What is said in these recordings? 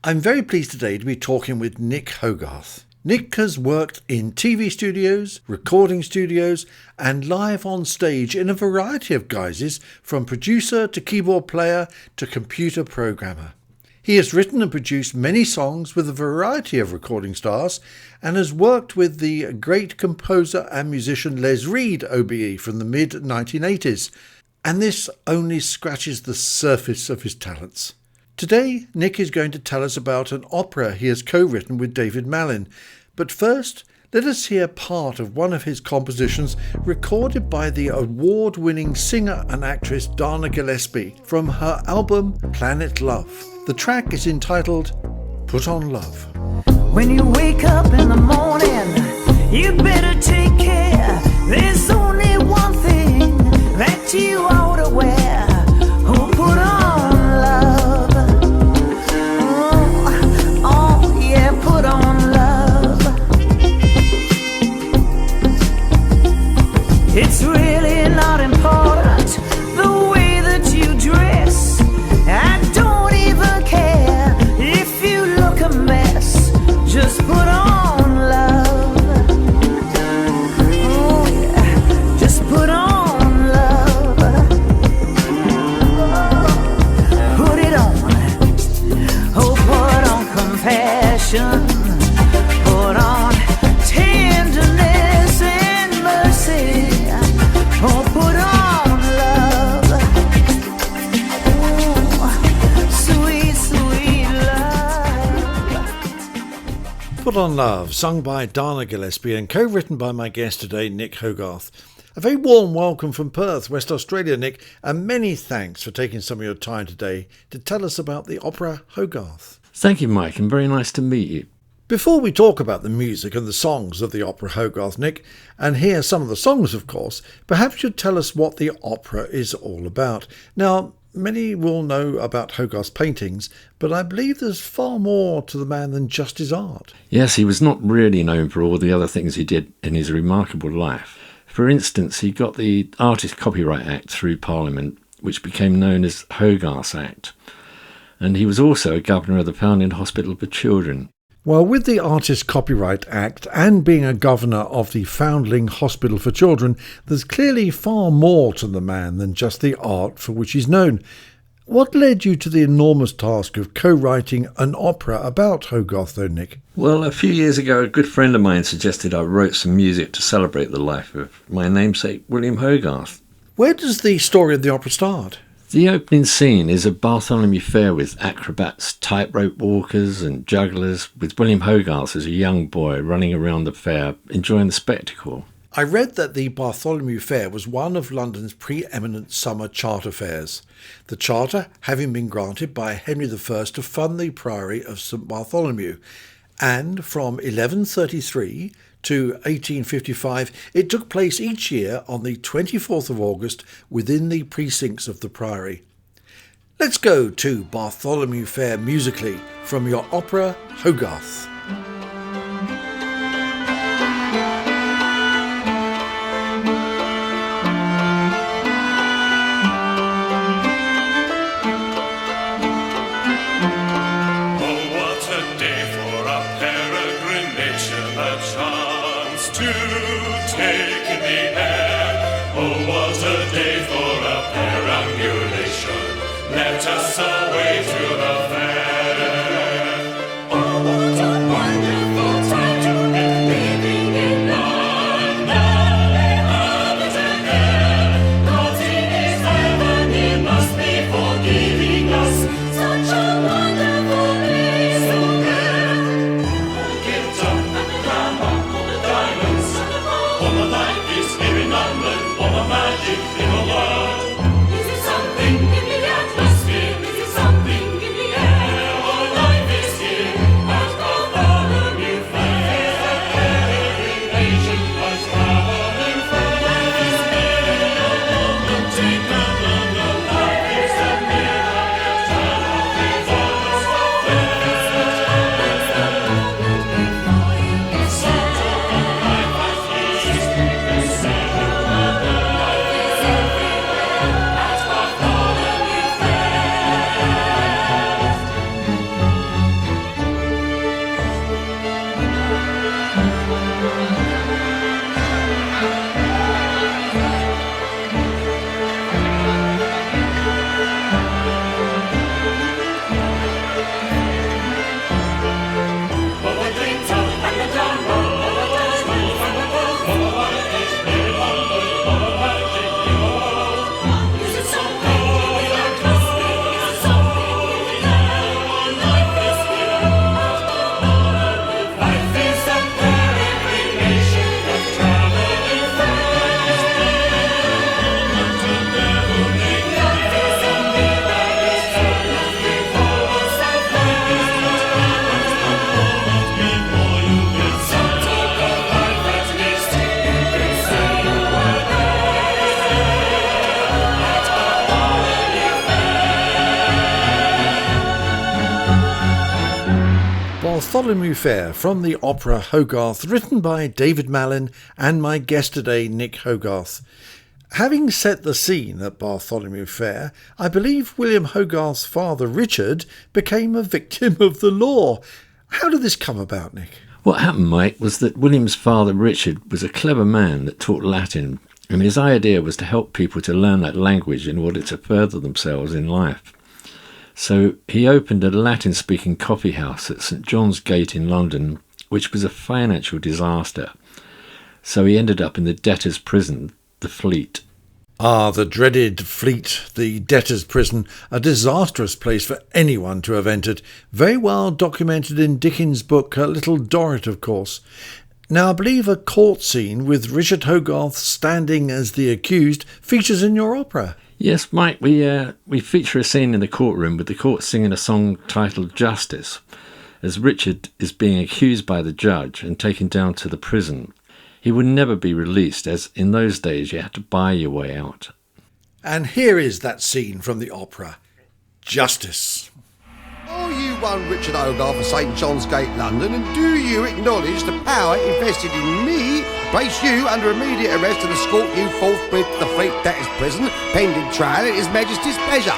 I'm very pleased today to be talking with Nick Hogarth. Nick has worked in TV studios, recording studios, and live on stage in a variety of guises, from producer to keyboard player to computer programmer. He has written and produced many songs with a variety of recording stars and has worked with the great composer and musician Les Reed OBE from the mid-1980s, and this only scratches the surface of his talents. Today, Nick is going to tell us about an opera he has co-written with David Malin, but first, let us hear part of one of his compositions recorded by the award-winning singer and actress Dana Gillespie from her album Planet Love. The track is entitled Put On Love. When you wake up in the morning, you better take care. There's only one thing that you ought to wear. Oh, put on love. Oh yeah, put on love. It's really not important the way that you dress. I don't even care if you look a mess. Just put on love. Oh yeah, just put on love. Put it on. Oh, put on compassion. Put on tenderness and mercy. Oh, put on love. Oh, sweet, sweet love. Put On Love, sung by Dana Gillespie and co-written by my guest today, Nick Hogarth. A very warm welcome from Perth, West Australia, Nick, and many thanks for taking some of your time today to tell us about the opera Hogarth. Thank you, Mike, and very nice to meet you. Before we talk about the music and the songs of the opera Hogarth, Nick, and hear some of the songs, of course, perhaps you'd tell us what the opera is all about. Now, many will know about Hogarth's paintings, but I believe there's far more to the man than just his art. Yes, he was not really known for all the other things he did in his remarkable life. For instance, he got the Artist Copyright Act through Parliament, which became known as Hogarth's Act. And he was also a governor of the Foundling Hospital for Children. Well, with the Artist Copyright Act and being a governor of the Foundling Hospital for Children, there's clearly far more to the man than just the art for which he's known. What led you to the enormous task of co-writing an opera about Hogarth, though, Nick? Well, a few years ago, a good friend of mine suggested I wrote some music to celebrate the life of my namesake, William Hogarth. Where does the story of the opera start? The opening scene is a Bartholomew Fair with acrobats, tightrope walkers and jugglers, with William Hogarth as a young boy running around the fair, enjoying the spectacle. I read that the Bartholomew Fair was one of London's preeminent summer charter fairs, the charter having been granted by Henry I to fund the Priory of St Bartholomew, and from 1133 to 1855 it took place each year on the 24th of August within the precincts of the Priory. Let's go to Bartholomew Fair musically from your opera Hogarth. Let us away to the fair. Oh, what a wonderful time to be living in London. Have it again. God in His heaven, He must be forgiving us. Such a wonderful place to be. All the guitar and the glamour, all the diamonds and the gold. All my life is here in London, all my magic in the world. Is it something in the atmosphere? Is it something in the air? Bartholomew Fair from the opera Hogarth, written by David Malin and my guest today, Nick Hogarth. Having set the scene at Bartholomew Fair, I believe William Hogarth's father Richard became a victim of the law. How did this come about, Nick? What happened, Mike, was that William's father Richard was a clever man that taught Latin, and his idea was to help people to learn that language in order to further themselves in life. So he opened a Latin-speaking coffee house at St John's Gate in London, which was a financial disaster. So he ended up in the debtor's prison, the Fleet. Ah, the dreaded Fleet, the debtor's prison, a disastrous place for anyone to have entered. Very well documented in Dickens' book, Little Dorrit, of course. Now, I believe a court scene with Richard Hogarth standing as the accused features in your opera. Yes, Mike, we feature a scene in the courtroom with the court singing a song titled Justice, as Richard is being accused by the judge and taken down to the prison. He would never be released, as in those days you had to buy your way out. And here is that scene from the opera, Justice. Are you one Richard Hogarth of St John's Gate, London, and do you acknowledge the power invested in me to place you under immediate arrest and escort you forthwith to the Fleet Debtors Prison, pending trial at His Majesty's pleasure?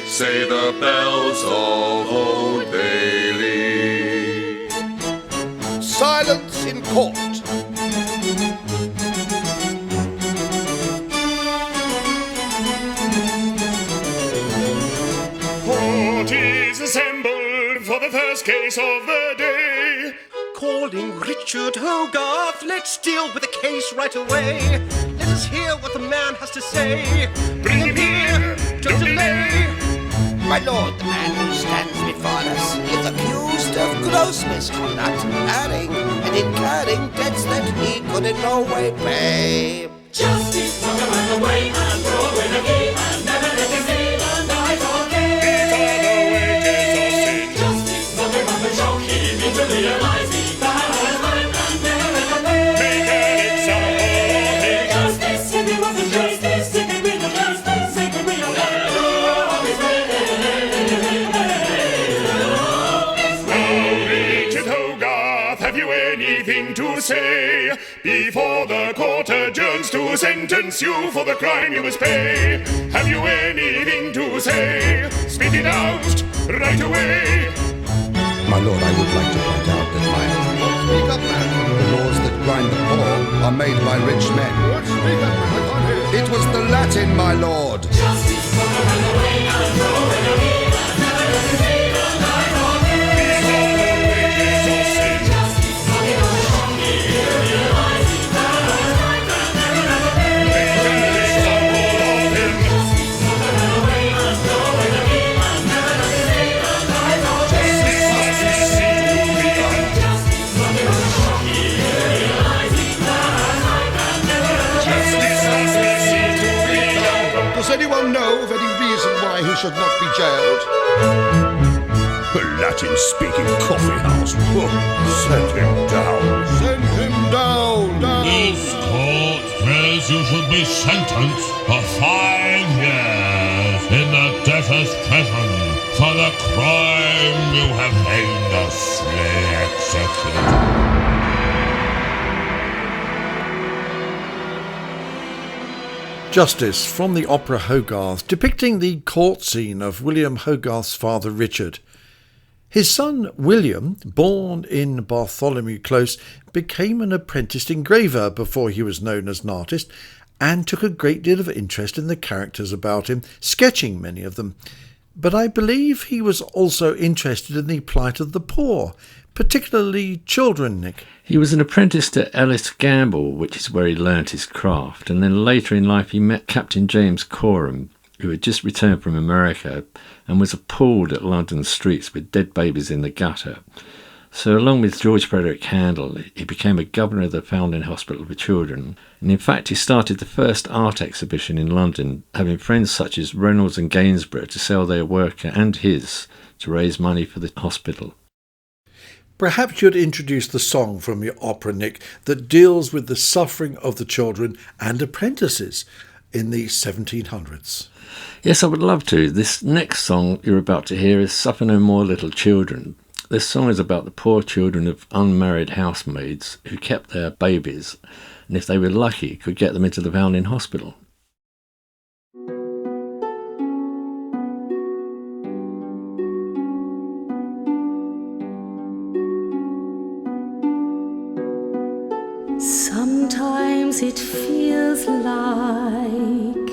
Say the bells of Old Bailey. Silence in court. Court is assembled for the first case of the day. Calling Richard Hogarth, let's deal with the case right away. Let us hear what the man has to say. Bring him here, don't delay. My lord, the man who stands before us is accused of gross misconduct, adding and incurring debts that he could in no way pay. Justice, knock him out the way and throw away the key and never let him live and die for These are the wages of sin. Justice, knock him up and shock him into realizing that his life and never let him pay. Make an example of him. Justice, if he wasn't justice, if he real justice, if he real justice. Anything to say before the court adjourns to sentence you for the crime you must pay? Have you anything to say? Spit it out right away. My lord, I would like to point out that Speak up, man. The laws that grind the poor are made by rich men. Speak up, man. It was the Latin, my lord. Justice, knock him out the way and throw away the key and never let him live and die for These are the wages of sin. Justice, knock him out and shock him into realizing that his life and never let him pay. Make an example of him. Justice, knock him out the way and throw away the key and never let him live and die for Justice must be seen to be done. Justice, knock him out and shock him into realizing that his life and never let him pay. Justice must be seen to be done. Does anyone know of any reason why he should not be jailed? A Latin-speaking coffee house. Oh, send him down. Send him down. This court says you should be sentenced for 5 years in the debtor's prison for the crime you have heinously executed. Justice from the opera Hogarth, depicting the court scene of William Hogarth's father Richard. His son William, born in Bartholomew Close, became an apprenticed engraver before he was known as an artist, and took a great deal of interest in the characters about him, sketching many of them. But I believe he was also interested in the plight of the poor, particularly children, Nick. He was an apprentice to Ellis Gamble, which is where he learnt his craft, and then later in life he met Captain James Coram, who had just returned from America and was appalled at London's streets with dead babies in the gutter. So along with George Frederick Handel, he became a governor of the Foundling Hospital for Children, and in fact he started the first art exhibition in London, having friends such as Reynolds and Gainsborough to sell their work and his to raise money for the hospital. Perhaps you'd introduce the song from your opera, Nick, that deals with the suffering of the children and apprentices in the 1700s. Yes, I would love to. This next song you're about to hear is Suffer No More Little Children. This song is about the poor children of unmarried housemaids who kept their babies, and if they were lucky, could get them into the Foundling Hospital. Sometimes it feels like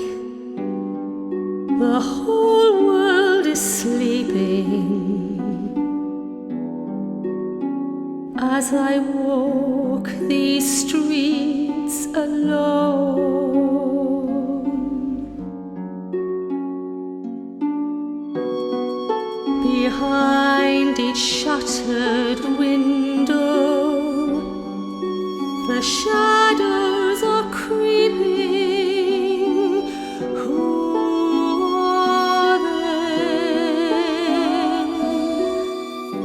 the whole world is sleeping as I walk these streets alone. Behind each shuttered window, the shadows are creeping. Who are they?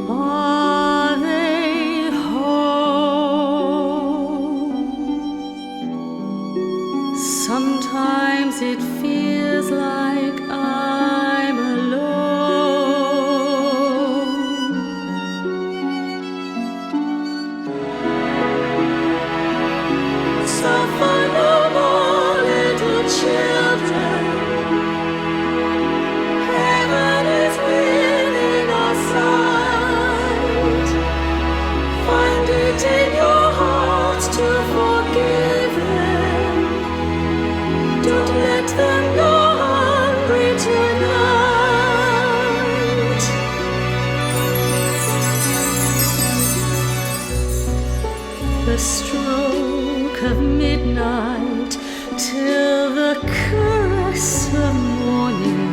Are they home? Sometimes it feels like I'm alone. Suffer no more, little children. Heaven is within our sight. Find it in your heart to forgive them. Don't let them go hungry tonight. The stroke of midnight till the caress of morning.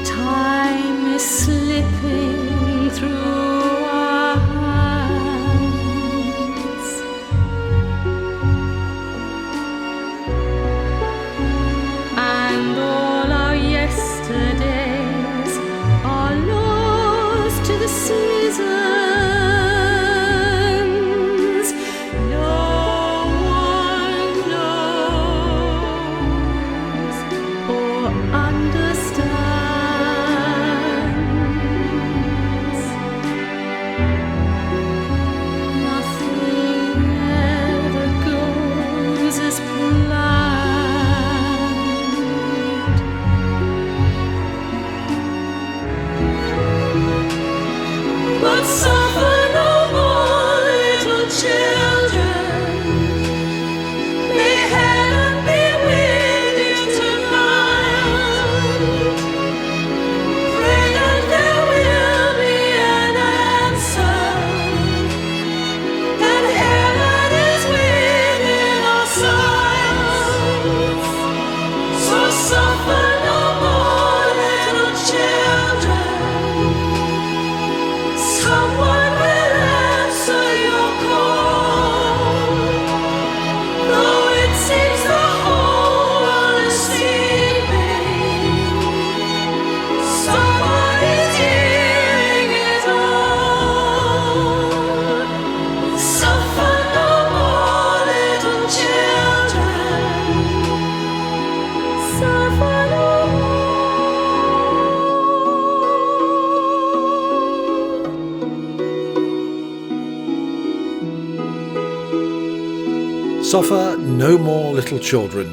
Time is slipping through our hands, and all our yesterdays are lost to the seasons. No one knows or understands. Nothing ever goes as planned. But suffer no more, little children. May heaven be with you tonight. Pray that there will be an answer, that heaven is within our sight. So suffer no more, little children. Someone will answer your call. Though it seems the whole world is sleeping, someone is hearing it all. Suffer no more, little children. Suffer no more. Suffer No More Little Children,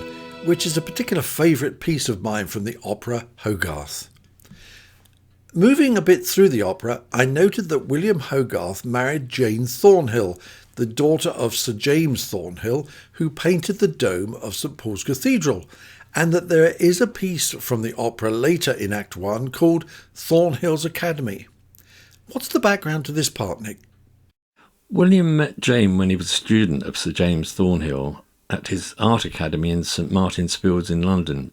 which is a particular favourite piece of mine from the opera Hogarth. Moving a bit through the opera, I noted that William Hogarth married Jane Thornhill, the daughter of Sir James Thornhill, who painted the dome of St Paul's Cathedral, and that there is a piece from the opera later in Act 1 called Thornhill's Academy. What's the background to this part, Nick? William met Jane when he was a student of Sir James Thornhill at his art academy in St Martin's Fields in London.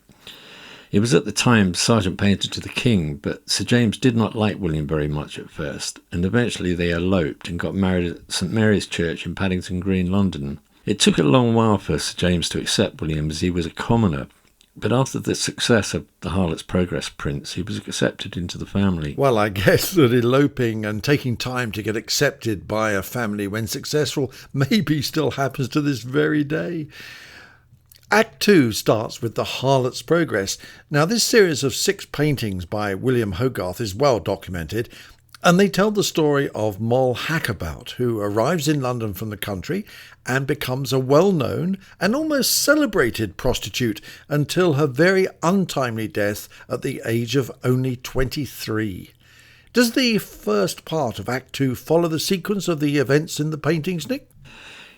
He was at the time sergeant painter to the king, but Sir James did not like William very much at first, and eventually they eloped and got married at St Mary's Church in Paddington Green, London. It took a long while for Sir James to accept William, as he was a commoner, But after the success of the Harlot's Progress prints, he was accepted into the family. Well, I guess that eloping and taking time to get accepted by a family when successful maybe still happens to this very day. Act 2 starts with the Harlot's Progress. Now, this series of 6 paintings by William Hogarth is well documented, and they tell the story of Moll Hackabout, who arrives in London from the country and becomes a well-known and almost celebrated prostitute until her very untimely death at the age of only 23. Does the first part of Act 2 follow the sequence of the events in the paintings, Nick?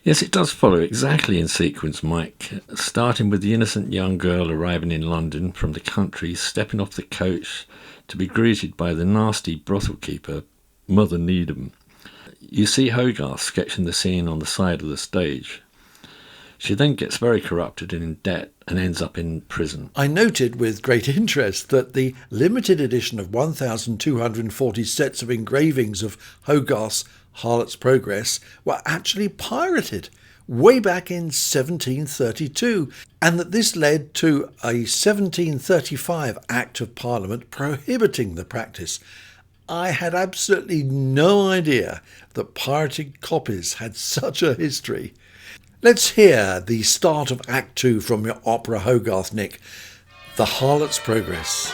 Yes, it does follow exactly in sequence, Mike, starting with the innocent young girl arriving in London from the country, stepping off the coach to be greeted by the nasty brothel keeper, Mother Needham. You see Hogarth sketching the scene on the side of the stage. She then gets very corrupted and in debt and ends up in prison. I noted with great interest that the limited edition of 1,240 sets of engravings of Hogarth's Harlot's Progress were actually pirated way back in 1732, and that this led to a 1735 Act of Parliament prohibiting the practice. I had absolutely no idea that pirated copies had such a history. Let's hear the start of Act 2 from your opera Hogarth, Nick, The Harlot's Progress.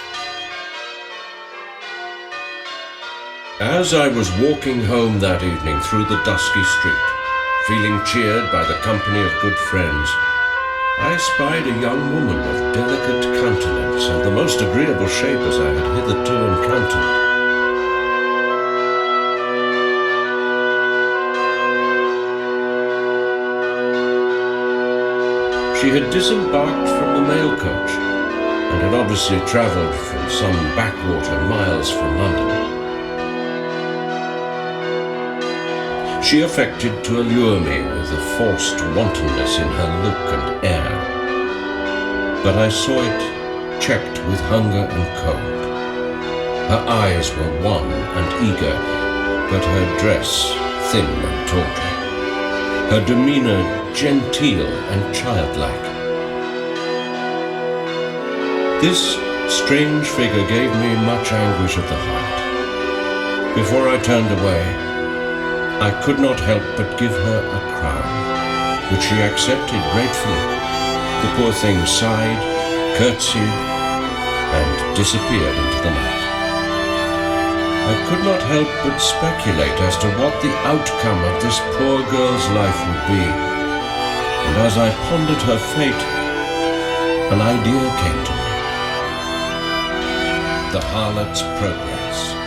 As I was walking home that evening through the dusky street, feeling cheered by the company of good friends, I espied a young woman of delicate countenance and the most agreeable shape as I had hitherto encountered. She had disembarked from the mail coach and had obviously travelled from some backwater miles from London. She affected to allure me with a forced wantonness in her look and air, but I saw it checked with hunger and cold. Her eyes were wan and eager, but her dress thin and tawdry, her demeanour genteel and childlike. This strange figure gave me much anguish of the heart. Before I turned away, I could not help but give her a crown, which she accepted gratefully. The poor thing sighed, curtsied, and disappeared into the night. I could not help but speculate as to what the outcome of this poor girl's life would be, and as I pondered her fate, an idea came to me. The Harlot's Progress.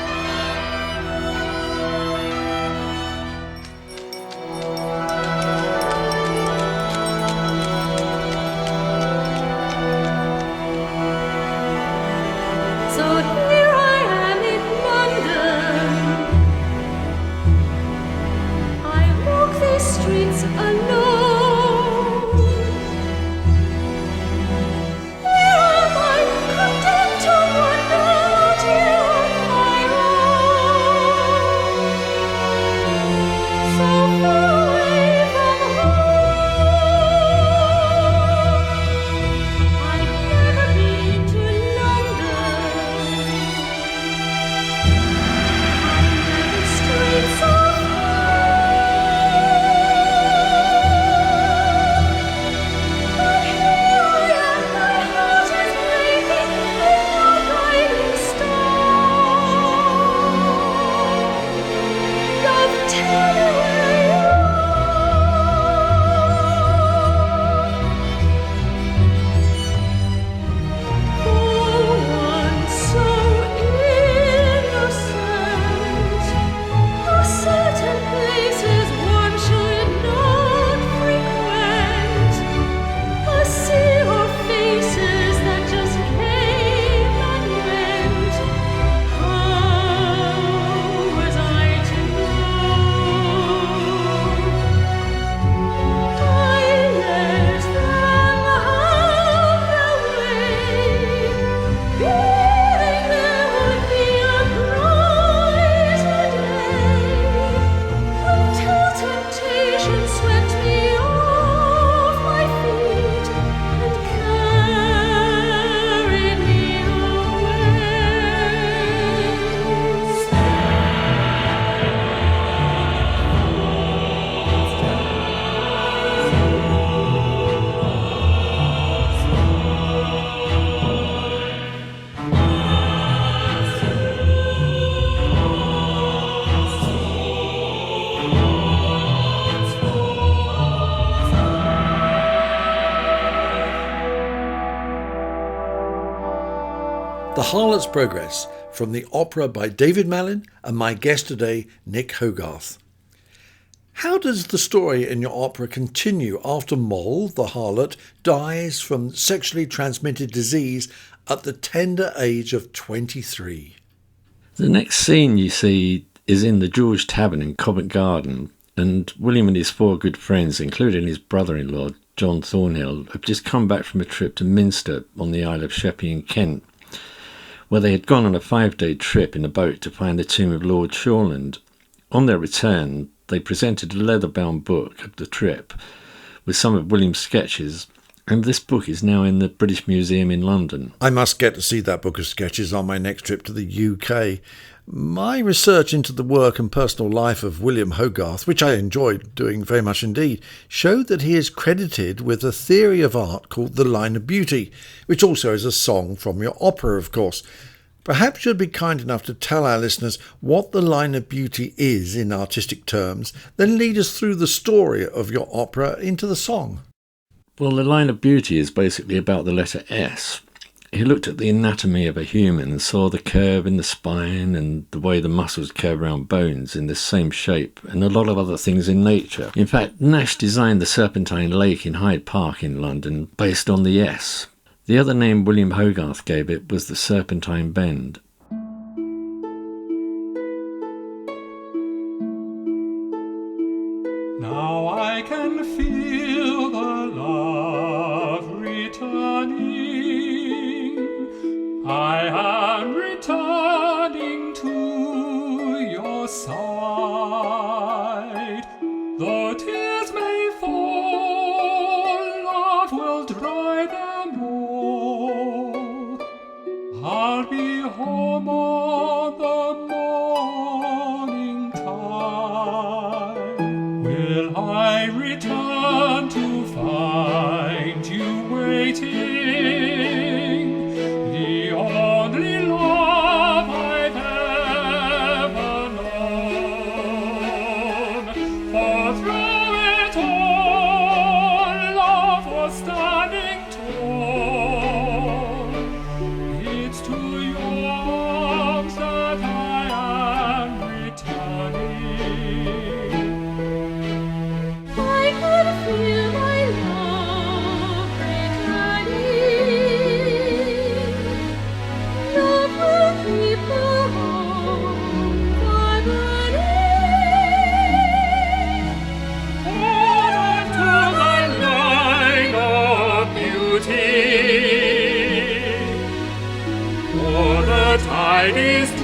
Harlot's Progress from the opera by David Malin and my guest today, Nick Hogarth. How does the story in your opera continue after Moll, the harlot, dies from sexually transmitted disease at the tender age of 23? The next scene you see is in the George Tavern in Covent Garden, and William and his 4 good friends, including his brother-in-law, John Thornhill, have just come back from a trip to Minster on the Isle of Sheppey in Kent, where they had gone on a 5-day trip in a boat to find the tomb of Lord Shawland. On their return, they presented a leather-bound book of the trip with some of William's sketches, and this book is now in the British Museum in London. I must get to see that book of sketches on my next trip to the UK. My research into the work and personal life of William Hogarth, which I enjoyed doing very much indeed, showed that he is credited with a theory of art called the Line of Beauty, which also is a song from your opera, of course. Perhaps you'd be kind enough to tell our listeners what the Line of Beauty is in artistic terms, then lead us through the story of your opera into the song. Well, the Line of Beauty is basically about the letter S. He looked at the anatomy of a human and saw the curve in the spine and the way the muscles curve around bones in the same shape, and a lot of other things in nature. In fact, Nash designed the Serpentine Lake in Hyde Park in London based on the S. The other name William Hogarth gave it was the Serpentine Bend. Now I can feel the love returning. I am returning to your side. Though tears may fall, love will dry them all. I'll be home on the morning tide. Will I return to find you waiting? The only love I've ever known. For through it all, love was standing tall. It's to your arms that I am returning. I could feel my love returning. Love will keep the home fire burning. On to the line of beauty. For the tide is turning.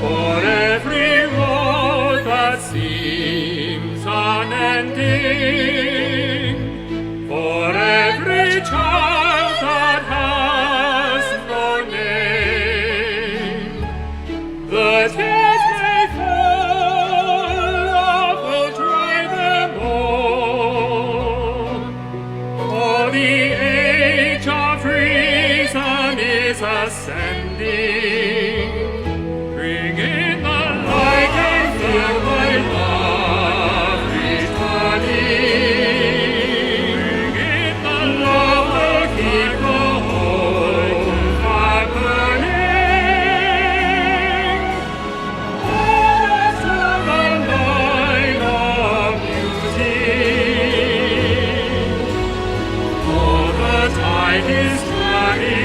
For every road that seems unending, for every child that has no name, the tears may fall, love will dry them all. For the age of reason is ascending. Bring in the light and feel my love returning. Bring in the love will keep the whole fire burning. On to the line of beauty. For the tide is turning.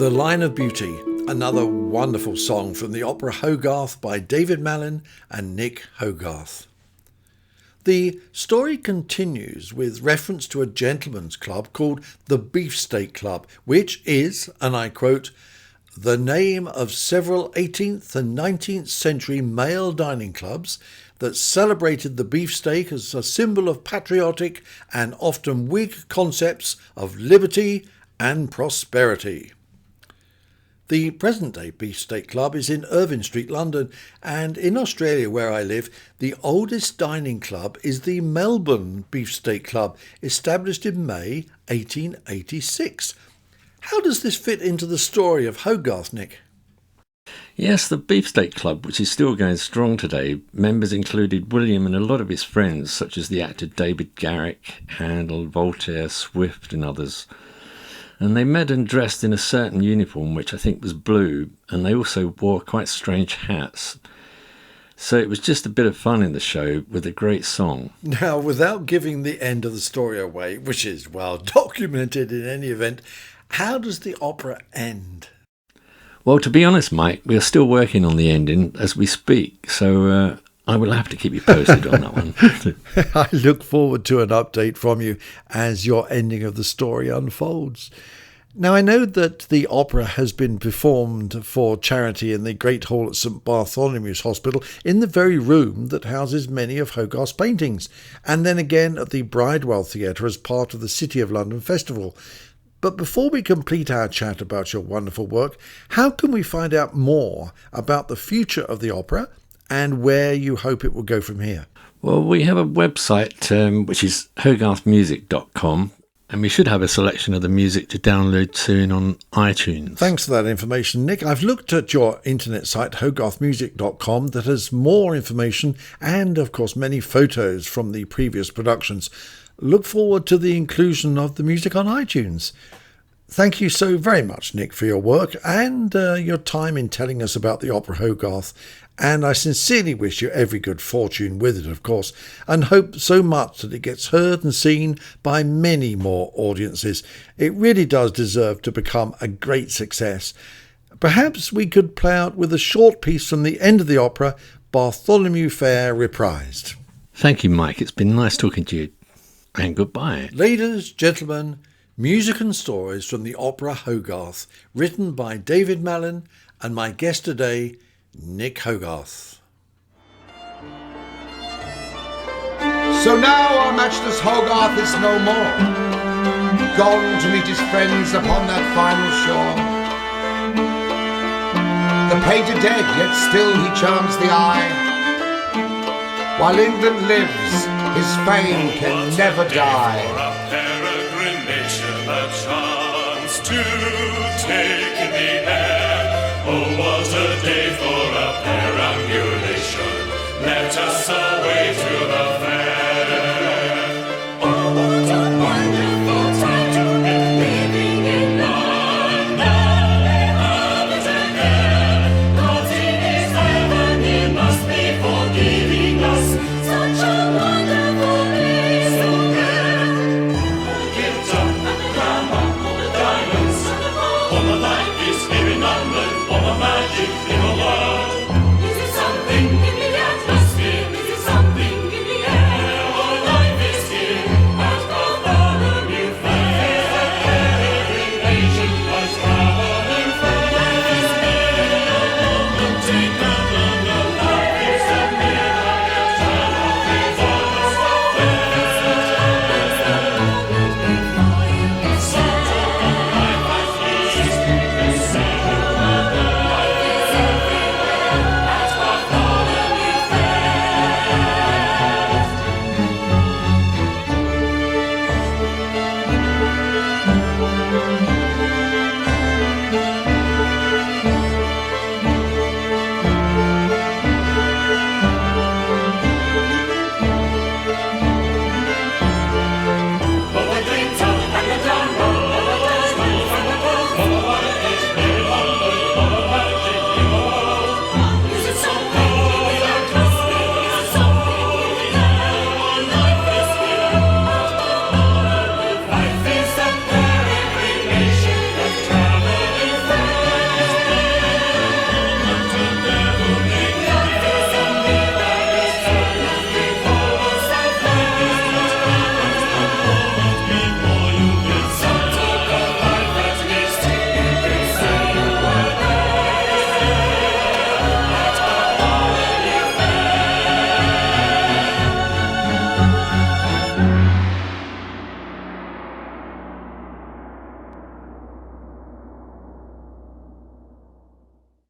The Line of Beauty, another wonderful song from the opera Hogarth by David Malin and Nick Hogarth. The story continues with reference to a gentleman's club called the Beefsteak Club, which is, and I quote, the name of several 18th and 19th century male dining clubs that celebrated the beefsteak as a symbol of patriotic and often Whig concepts of liberty and prosperity. The present-day Beefsteak Club is in Irvine Street, London, and in Australia, where I live, the oldest dining club is the Melbourne Beefsteak Club, established in May 1886. How does this fit into the story of Hogarth, Nick? Yes, the Beefsteak Club, which is still going strong today, members included William and a lot of his friends, such as the actor David Garrick, Handel, Voltaire, Swift and others. And they met and dressed in a certain uniform, which I think was blue, and they also wore quite strange hats. So it was just a bit of fun in the show with a great song. Now, without giving the end of the story away, which is well documented in any event, how does the opera end? Well, to be honest, Mike, we are still working on the ending as we speak, so I will have to keep you posted on that one. I look forward to an update from you as your ending of the story unfolds. Now, I know that the opera has been performed for charity in the Great Hall at St Bartholomew's Hospital in the very room that houses many of Hogarth's paintings, and then again at the Bridewell Theatre as part of the City of London Festival. But before we complete our chat about your wonderful work, how can we find out more about the future of the opera and where you hope it will go from here? Well, we have a website which is hogarthmusic.com, and we should have a selection of the music to download soon on iTunes. Thanks for that information, Nick. I've looked at your internet site, hogarthmusic.com, that has more information and, of course, many photos from the previous productions. Look forward to the inclusion of the music on iTunes. Thank you so very much, Nick, for your work and your time in telling us about the opera Hogarth. And I sincerely wish you every good fortune with it, of course, and hope so much that it gets heard and seen by many more audiences. It really does deserve to become a great success. Perhaps we could play out with a short piece from the end of the opera, Bartholomew Fair reprised. Thank you, Mike. It's been nice talking to you. And goodbye. Ladies, gentlemen, music and stories from the opera Hogarth, written by David Malin and my guest today, Nick Hogarth. So now our matchless Hogarth is no more, gone to meet his friends upon that final shore. The painter dead, yet still he charms the eye. While England lives, his fame can never die. For a peregrination, a chance to take in the air. Oh, what a day for a perambulation. Let us away to the